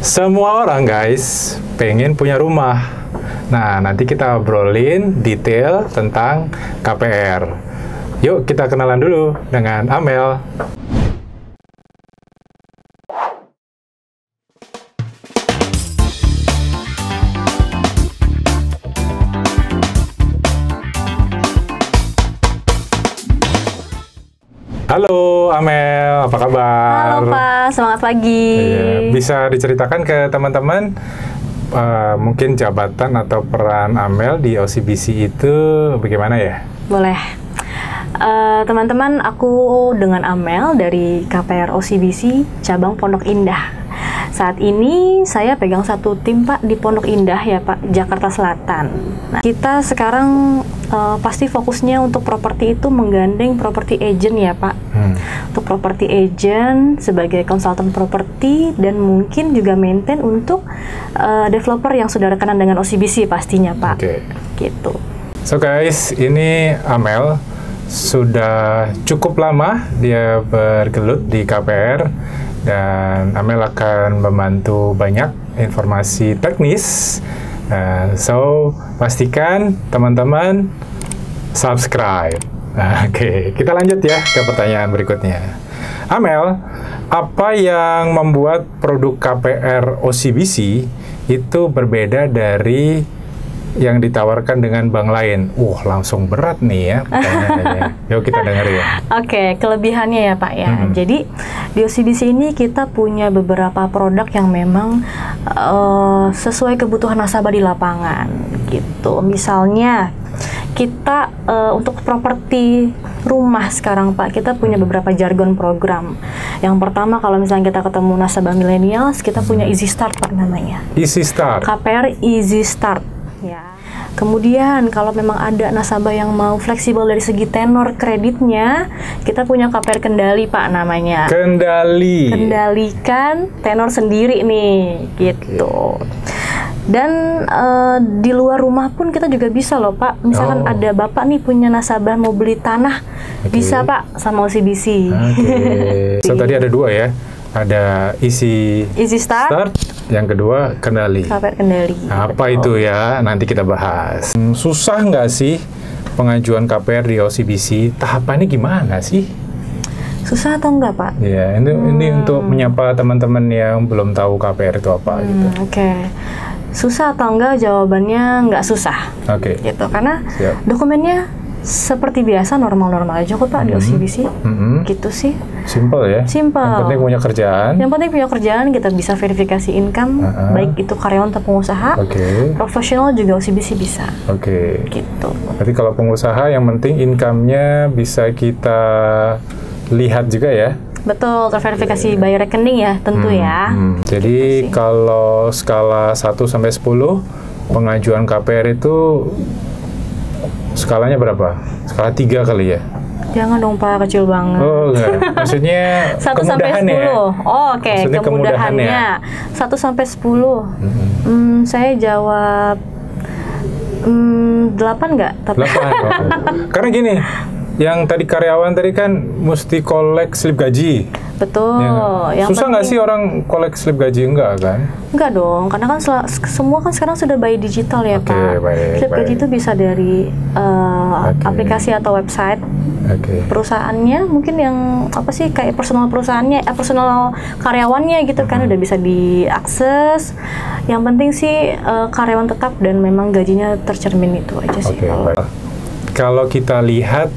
Semua orang guys pengen punya rumah. Nah, nanti kita obrolin detail tentang KPR. Yuk kita kenalan dulu dengan Amel. Halo Amel, apa kabar? Halo Pak, semangat pagi. Iya, bisa diceritakan ke teman-teman mungkin jabatan atau peran Amel di OCBC itu bagaimana ya? Boleh. Teman-teman, aku dengan Amel dari KPR OCBC cabang Pondok Indah. Saat ini saya pegang satu tim Pak di Pondok Indah ya Pak, Jakarta Selatan. Nah, kita sekarang pasti fokusnya untuk properti itu menggandeng property agent ya Pak. Untuk property agent sebagai konsultan properti dan mungkin juga maintain untuk developer yang sudah rekanan dengan OCBC pastinya Pak. Oke. Gitu. So guys, ini Amel sudah cukup lama dia bergelut di KPR dan Amel akan membantu banyak informasi teknis. So pastikan teman-teman subscribe. Oke, kita lanjut ya ke pertanyaan berikutnya. Amel, apa yang membuat produk KPR OCBC itu berbeda dari yang ditawarkan dengan bank lain? Langsung berat nih ya pertanyaannya. Yuk kita dengar ya. Oke, kelebihannya ya Pak ya. Jadi di OCBC ini kita punya beberapa produk yang memang sesuai kebutuhan nasabah di lapangan gitu. Misalnya kita untuk properti rumah sekarang Pak, kita punya beberapa jargon program. Yang pertama kalau misalnya kita ketemu nasabah millennials, kita punya Easy Start Pak namanya. Easy Start. KPR Easy Start. Ya. Kemudian kalau memang ada nasabah yang mau fleksibel dari segi tenor kreditnya, kita punya KPR Kendali Pak namanya. Kendali. Kendalikan tenor sendiri nih, gitu. Dan di luar rumah pun kita juga bisa loh Pak. Misalkan ada Bapak nih punya nasabah mau beli tanah, bisa Pak sama OCBC. So tadi ada dua ya. Ada Easy Start, yang kedua Kendali. KPR Kendali. Apa itu ya? Nanti kita bahas. Susah nggak sih pengajuan KPR di OCBC? Tahapannya gimana sih? Susah atau enggak Pak? Ya, ini untuk menyapa teman-teman yang belum tahu KPR itu apa gitu. Oke. Susah atau enggak? Jawabannya enggak susah. Oke. Gitu, karena dokumennya seperti biasa normal-normal aja kok Pak di OCBC. Gitu sih. Simple ya? Simple. Yang penting punya kerjaan. Yang penting punya kerjaan, kita bisa verifikasi income, baik itu karyawan atau pengusaha. Profesional juga OCBC bisa. Gitu. Berarti kalau pengusaha yang penting income-nya bisa kita lihat juga ya? Betul, terverifikasi by rekening ya, tentu ya. Jadi kalau skala 1 sampai 10 pengajuan KPR itu skalanya berapa? Skala 3 kali ya? Jangan dong Pak, kecil banget. Oh enggak, maksudnya 1 sampai 10. ya? Oke, kemudahannya. 1 sampai 10. Saya jawab 8 nggak? 8. Karena gini, yang tadi karyawan tadi kan mesti collect slip gaji. Betul. Ya. Susah nggak sih orang collect slip gaji? Enggak kan? Enggak dong, karena kan semua kan sekarang sudah by digital ya Pak. Slip gaji itu bisa dari aplikasi atau website perusahaannya, mungkin yang apa sih kayak personal perusahaannya, personal karyawannya gitu kan udah bisa diakses. Yang penting sih karyawan tetap dan memang gajinya tercermin, itu aja sih. Kalau kita lihat,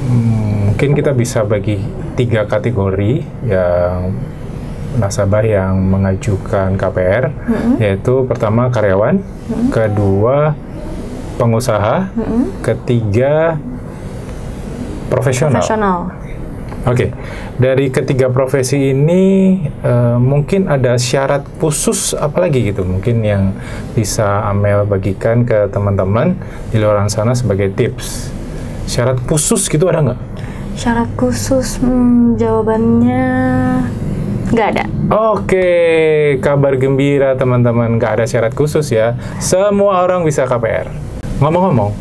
mungkin kita bisa bagi 3 kategori yang nasabah yang mengajukan KPR, yaitu pertama karyawan, kedua pengusaha, ketiga profesional. Oke, dari ketiga profesi ini mungkin ada syarat khusus apalagi gitu, mungkin yang bisa Amel bagikan ke teman-teman di luar sana sebagai tips. Syarat khusus gitu ada nggak? Syarat khusus, jawabannya nggak ada. Oke, kabar gembira teman-teman, nggak ada syarat khusus ya. Semua orang bisa KPR. Ngomong-ngomong,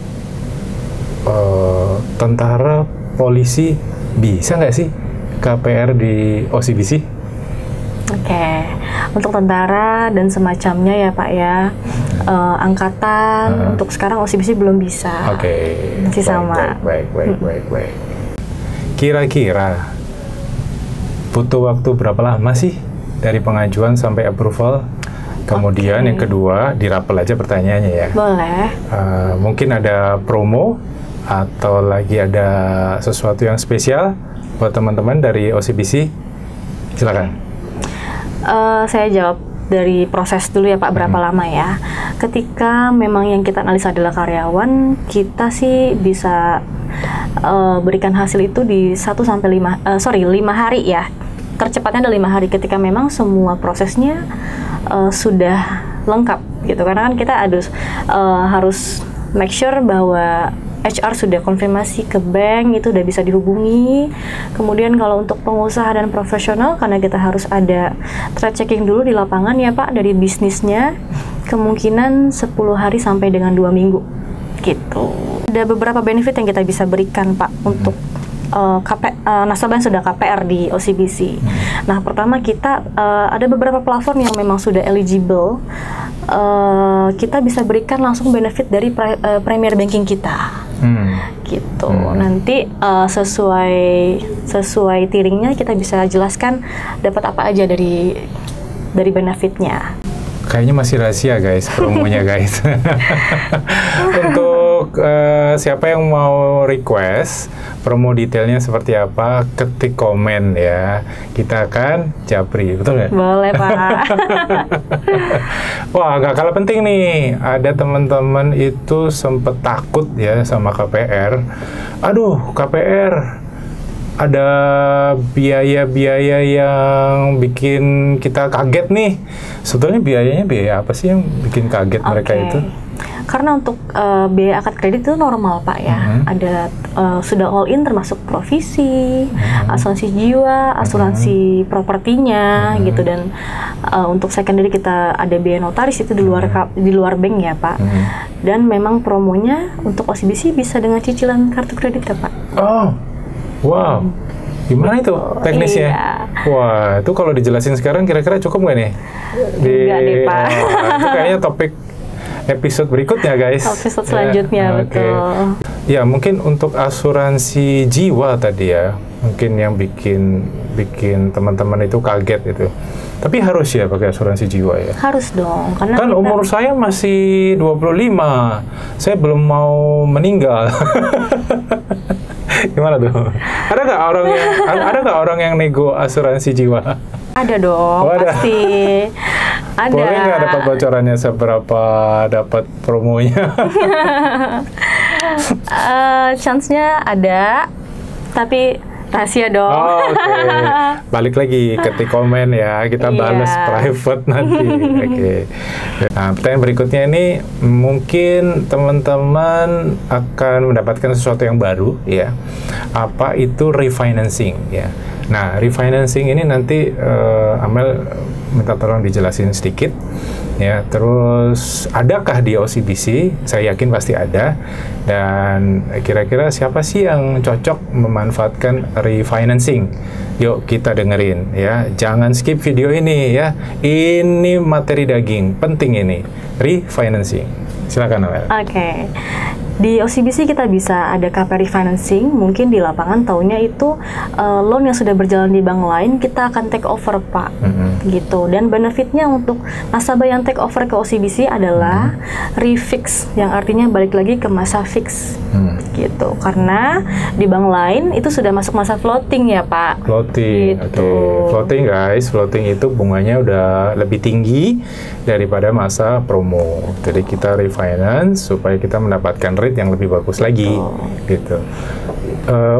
tentara, polisi bisa nggak sih KPR di OCBC? Oke, untuk tentara dan semacamnya ya Pak ya, angkatan untuk sekarang OCBC belum bisa. Oke. Masih sama. Baik. Kira-kira butuh waktu berapa lama sih dari pengajuan sampai approval? Kemudian yang kedua, dirapel aja pertanyaannya ya. Boleh. Mungkin ada promo atau lagi ada sesuatu yang spesial buat teman-teman dari OCBC? Silakan. Saya jawab dari proses dulu ya Pak, berapa lama ya. Ketika memang yang kita analisa adalah karyawan, kita sih bisa berikan hasil itu di 1 sampai 5 hari ya. Tercepatnya ada 5 hari ketika memang semua prosesnya sudah lengkap gitu. Karena kan kita harus make sure bahwa HR sudah konfirmasi ke bank, itu udah bisa dihubungi. Kemudian kalau untuk pengusaha dan profesional, karena kita harus ada trade checking dulu di lapangan ya Pak, dari bisnisnya, kemungkinan 10 hari sampai dengan 2 minggu gitu. Ada beberapa benefit yang kita bisa berikan Pak untuk nasabah yang sudah KPR di OCBC. Nah, pertama kita ada beberapa platform yang memang sudah eligible. Kita bisa berikan langsung benefit dari Premier Banking kita. Gitu. Nanti sesuai tiringnya kita bisa jelaskan dapat apa aja dari benefitnya. Kayaknya masih rahasia guys, promonya guys. Untuk siapa yang mau request promo detailnya seperti apa, ketik komen ya. Kita akan japri, betul nggak? Boleh Pak. Wah, nggak kalah penting nih. Ada teman-teman itu sempet takut ya sama KPR. Aduh, KPR ada biaya-biaya yang bikin kita kaget nih. Sebetulnya biayanya biaya apa sih yang bikin kaget mereka itu? Karena untuk biaya akad kredit itu normal Pak ya. Ada sudah all in termasuk provisi, asuransi jiwa, asuransi propertinya gitu, dan untuk secondary kita ada biaya notaris itu di luar bank ya Pak. Dan memang promonya untuk OCBC bisa dengan cicilan kartu kredit ya Pak. Oh. Wow, gimana itu teknisnya? Iya. Wah, itu kalau dijelasin sekarang kira-kira cukup nggak nih? Enggak deh Pak. Itu kayaknya topik episode berikutnya guys. Episode selanjutnya, betul. Ya, mungkin untuk asuransi jiwa tadi ya, mungkin yang bikin teman-teman itu kaget itu. Tapi harus ya pakai asuransi jiwa ya? Harus dong. Karena kan umur saya masih 25, saya belum mau meninggal. Gimana tuh? Ada nggak orang yang nego asuransi jiwa? Ada dong, pasti. Ada. Boleh nggak dapat bocorannya seberapa dapat promonya? Chance-nya ada, tapi rahasia dong. Oh, oke. Balik lagi ketik komen ya, kita balas private nanti. Oke. Nah, pertanyaan berikutnya ini mungkin teman-teman akan mendapatkan sesuatu yang baru ya. Apa itu refinancing ya? Nah, refinancing ini nanti Amel minta tolong dijelasin sedikit ya. Terus adakah di OCBC? Saya yakin pasti ada. Dan kira-kira siapa sih yang cocok memanfaatkan refinancing? Yuk kita dengerin ya. Jangan skip video ini ya. Ini materi daging, penting ini. Refinancing. Silakan Amel. Oke. Di OCBC kita bisa ada KPR refinancing, mungkin di lapangan taunya itu loan yang sudah berjalan di bank lain kita akan take over Pak, gitu. Dan benefitnya untuk nasabah yang take over ke OCBC adalah refix, yang artinya balik lagi ke masa fix, gitu. Karena di bank lain itu sudah masuk masa floating ya Pak. Floating, gitu. Oke. Floating guys, floating itu bunganya udah lebih tinggi daripada masa promo. Jadi kita refinance supaya kita mendapatkan rate yang lebih bagus lagi, gitu.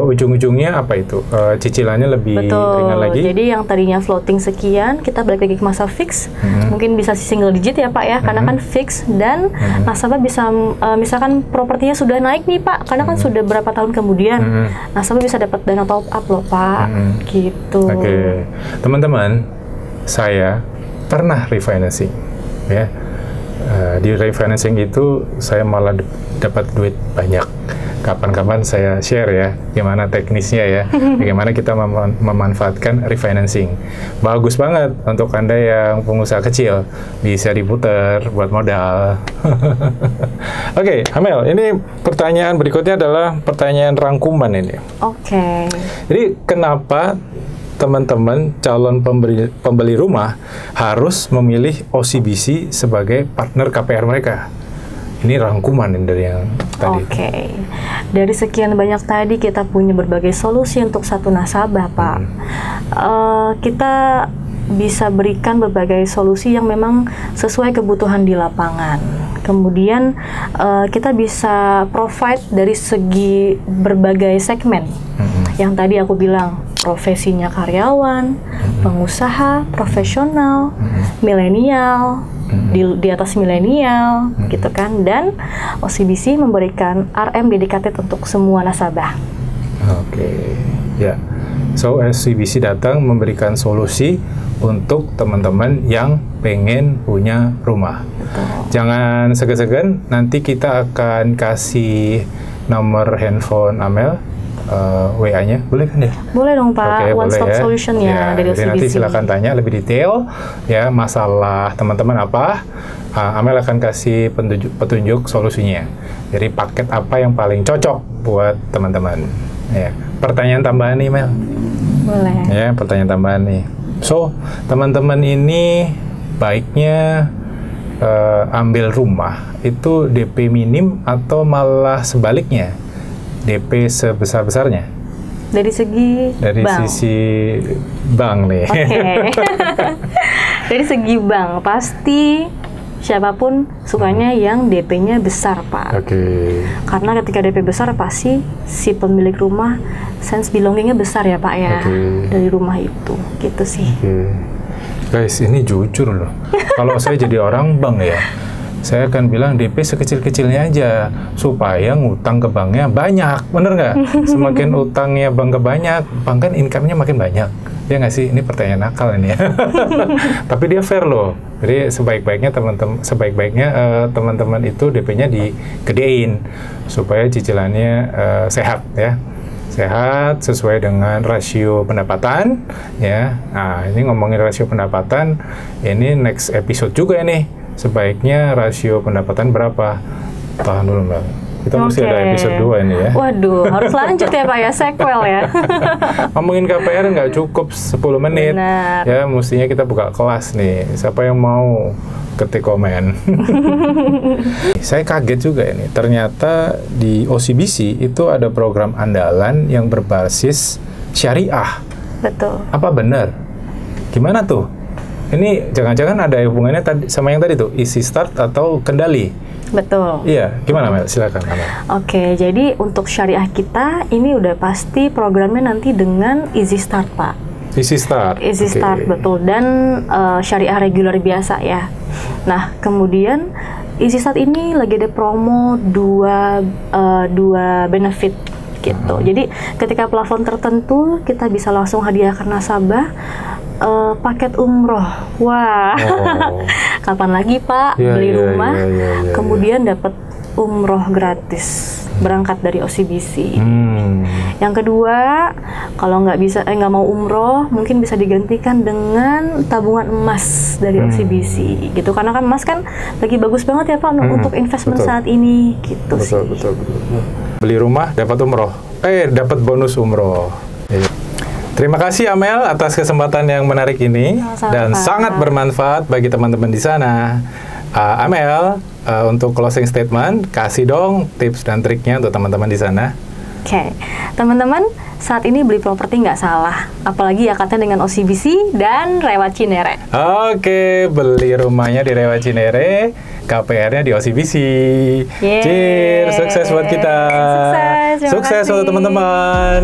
Ujung-ujungnya apa itu? Cicilannya lebih ringan lagi? Jadi yang tadinya floating sekian, kita balik lagi ke masa fix. Mungkin bisa single digit ya Pak ya, karena kan fix. Dan nasabah bisa, misalkan propertinya sudah naik nih Pak, karena kan sudah berapa tahun kemudian, nasabah bisa dapat dana top up loh Pak, gitu. Oke. Teman-teman, saya pernah refinancing ya. Di refinancing itu saya malah dapat duit banyak kapan-kapan saya share ya, gimana teknisnya ya, bagaimana kita memanfaatkan refinancing. Bagus banget untuk Anda yang pengusaha kecil, bisa diputer buat modal. Oke, Amel, ini pertanyaan berikutnya adalah pertanyaan rangkuman ini. Oke. Jadi kenapa teman-teman calon pembeli rumah harus memilih OCBC sebagai partner KPR mereka? Ini rangkuman dari yang tadi. Oke. Dari sekian banyak tadi kita punya berbagai solusi untuk satu nasabah, Pak. Kita bisa berikan berbagai solusi yang memang sesuai kebutuhan di lapangan. Kemudian kita bisa provide dari segi berbagai segmen. Yang tadi aku bilang, profesinya karyawan, pengusaha, profesional, milenial, di atas milenial, gitu kan. Dan OCBC memberikan RM dedicated untuk semua nasabah. Oke, ya. So, OCBC datang memberikan solusi untuk teman-teman yang pengen punya rumah. Betul. Jangan segan-segan, nanti kita akan kasih nomor handphone Amel, WA-nya, boleh kan ya? Boleh dong Pak, Oke, one boleh stop ya. solution ya dari Jadi OCBC. nanti silakan tanya lebih detail ya masalah teman-teman apa. Amel akan kasih petunjuk solusinya. Jadi paket apa yang paling cocok buat teman-teman. Ya. Pertanyaan tambahan nih Mel. Boleh. Ya, pertanyaan tambahan nih. So, teman-teman ini baiknya ambil rumah itu DP minim atau malah sebaliknya? DP sebesar-besarnya? Dari segi bank. Sisi bank nih. Oke. Dari segi bank, pasti siapapun sukanya yang DP-nya besar, Pak. Oke. Karena ketika DP besar, pasti si pemilik rumah sense belonging-nya besar ya, Pak ya. Dari rumah itu, gitu sih. Guys, ini jujur loh. Kalau saya jadi orang bank ya, saya akan bilang DP sekecil-kecilnya aja supaya ngutang ke banknya banyak, bener nggak? Semakin utangnya bank ke banyak, bank kan income-nya makin banyak. Ya nggak sih? Ini pertanyaan nakal ini ya. Tapi dia fair loh. Jadi sebaik-baiknya teman-teman itu DP-nya digedein supaya cicilannya sehat ya. Sehat sesuai dengan rasio pendapatan ya. Nah, ini ngomongin rasio pendapatan, ini next episode juga ini. Sebaiknya rasio pendapatan berapa? Tahan dulu Mbak. Kita mesti ada episode 2 ini ya. Waduh, harus lanjut ya Pak ya, sequel ya. Ngomongin KPR nggak cukup 10 menit. Benar. Ya, mestinya kita buka kelas nih. Siapa yang mau ketik komen. Saya kaget juga ini. Ternyata di OCBC itu ada program andalan yang berbasis syariah. Betul. Apa benar? Gimana tuh? Ini jangan-jangan ada hubungannya sama yang tadi tuh, Easy Start atau Kendali? Betul. Iya, gimana Mel? Silakan Mel. Oke, jadi untuk syariah kita ini udah pasti programnya nanti dengan Easy Start, Pak. Easy Start. Easy Start, betul. Dan syariah reguler biasa ya. Nah, kemudian Easy Start ini lagi ada promo dua benefit gitu. Jadi ketika plafon tertentu kita bisa langsung hadiahkan nasabah paket umroh. Wah, kapan lagi Pak beli rumah, kemudian dapat umroh gratis berangkat dari OCBC. Yang kedua, kalau nggak mau umroh, mungkin bisa digantikan dengan tabungan emas dari OCBC, gitu. Karena kan emas kan lagi bagus banget ya Pak untuk investment saat ini, gitu sih. Betul. Beli rumah dapat umroh, dapat bonus umroh. Terima kasih Amel atas kesempatan yang menarik ini. Sama-sama, dan Pak. sangat bermanfaat bagi teman-teman di sana. Amel, untuk closing statement, kasih dong tips dan triknya untuk teman-teman di sana. Oke, teman-teman, saat ini beli properti nggak salah, apalagi akadnya dengan OCBC dan Rewa Cinere. Oke, beli rumahnya di Rewa Cinere, KPR-nya di OCBC. Yeay. Cheers, sukses buat kita. Sukses, terima Sukses kasih. untuk teman-teman.